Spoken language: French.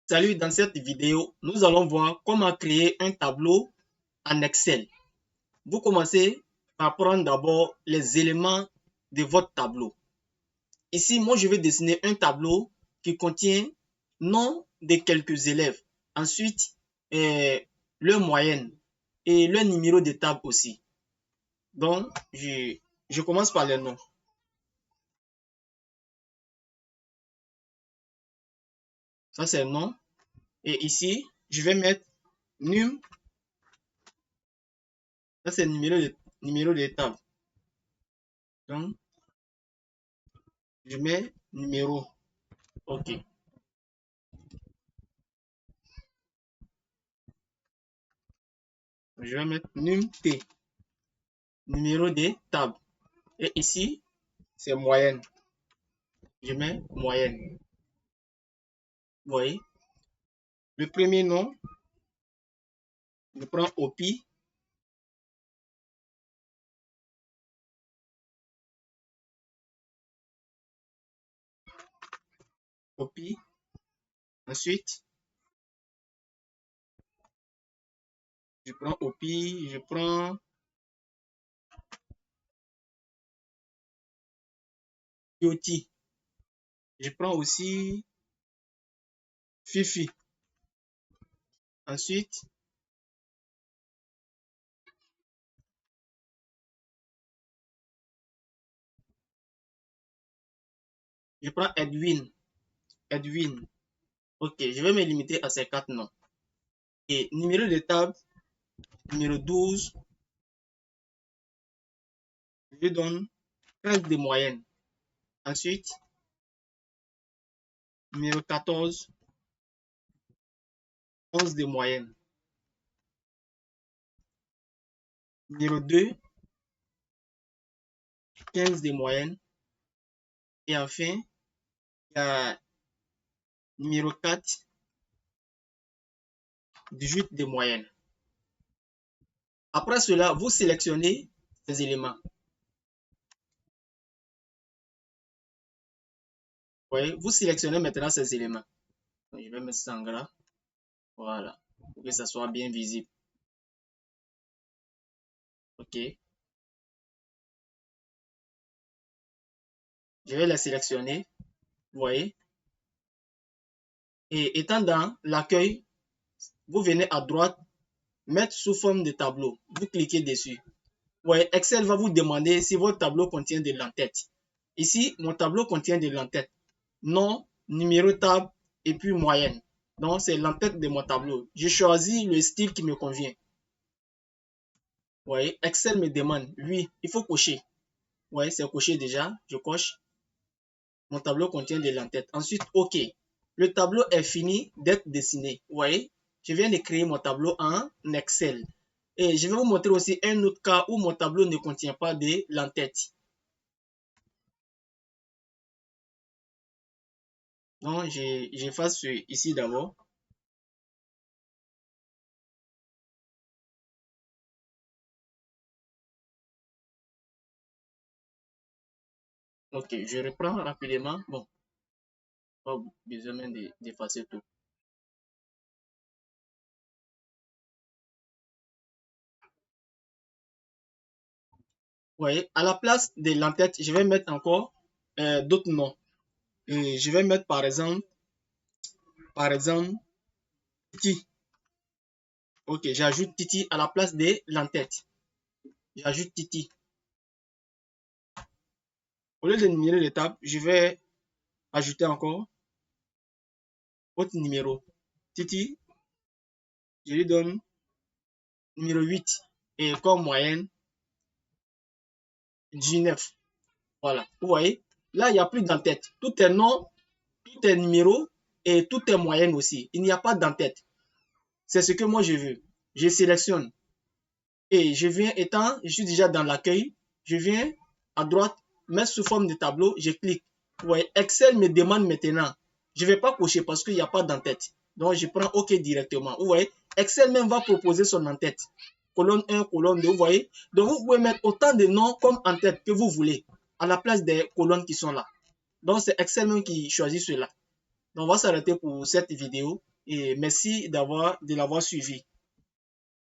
Salut, dans cette vidéo, nous allons voir comment créer un tableau en Excel. Vous commencez par prendre d'abord les éléments de votre tableau. Ici, moi, je vais dessiner un tableau qui contient nom de quelques élèves. Ensuite, leur moyenne et leur numéro de table aussi. Donc, je commence par les noms. Ça, c'est le nom. Et ici, je vais mettre num. Ça, c'est le numéro de table. Donc, je mets numéro. OK. Je vais mettre num-t, numéro de table. Et ici, c'est moyenne. Je mets moyenne. Vous voyez? Le premier nom, je prends OPI. OPI. Ensuite, je prends OPI, je prends Yoti. Je prends aussi Fifi. Ensuite, je prends Edwin. Edwin. OK, je vais me limiter à ces 4 noms. Et numéro de table, numéro 12, je donne 13 de moyenne. Ensuite, numéro 14, 11 de moyenne. Numéro 2, 15 de moyenne. Et enfin, il y a numéro 4, 18 de moyenne. Après cela, vous sélectionnez ces éléments. Oui, vous sélectionnez maintenant ces éléments. Donc, je vais mettre ça en gras. Voilà, pour que ça soit bien visible. OK. Je vais les sélectionner. Vous voyez. Et étant dans l'accueil, vous venez à droite, mettre sous forme de tableau. Vous cliquez dessus. Vous voyez, Excel va vous demander si votre tableau contient de l'entête. Ici, mon tableau contient de l'entête. Nom, numéro de table et puis moyenne. Donc, c'est l'entête de mon tableau. Je choisis le style qui me convient. Vous voyez, Excel me demande, oui, il faut cocher. Vous voyez, c'est coché déjà. Je coche. Mon tableau contient de l'entête. Ensuite, OK. Le tableau est fini d'être dessiné. Vous voyez, je viens de créer mon tableau en Excel. Et je vais vous montrer aussi un autre cas où mon tableau ne contient pas de l'entête. Donc, j'efface ici d'abord. OK, je reprends rapidement. Bon, pas besoin d'effacer tout. Vous voyez, à la place de l'entête, je vais mettre encore d'autres noms. Et je vais mettre par exemple, Titi. OK, j'ajoute Titi à la place de l'entête. J'ajoute Titi. Au lieu de numéro de table, je vais ajouter encore autre numéro. Titi, je lui donne numéro 8. Et comme moyenne, 19. Voilà. Vous voyez, là, il n'y a plus d'entête. Tout est nom, tout est numéro et tout est moyenne aussi. Il n'y a pas d'entête. C'est ce que moi je veux. Je sélectionne. Et je viens, étant, je suis déjà dans l'accueil, je viens à droite, mettre sous forme de tableau, je clique. Vous voyez, Excel me demande maintenant. Je ne vais pas cocher parce qu'il n'y a pas d'entête. Donc, je prends OK directement. Vous voyez, Excel même va proposer son en-tête. Colonne 1, colonne 2, vous voyez. Donc, vous pouvez mettre autant de noms comme en-tête que vous voulez à la place des colonnes qui sont là. Donc, c'est Excel même qui choisit cela. Donc, on va s'arrêter pour cette vidéo. et merci de l'avoir suivi.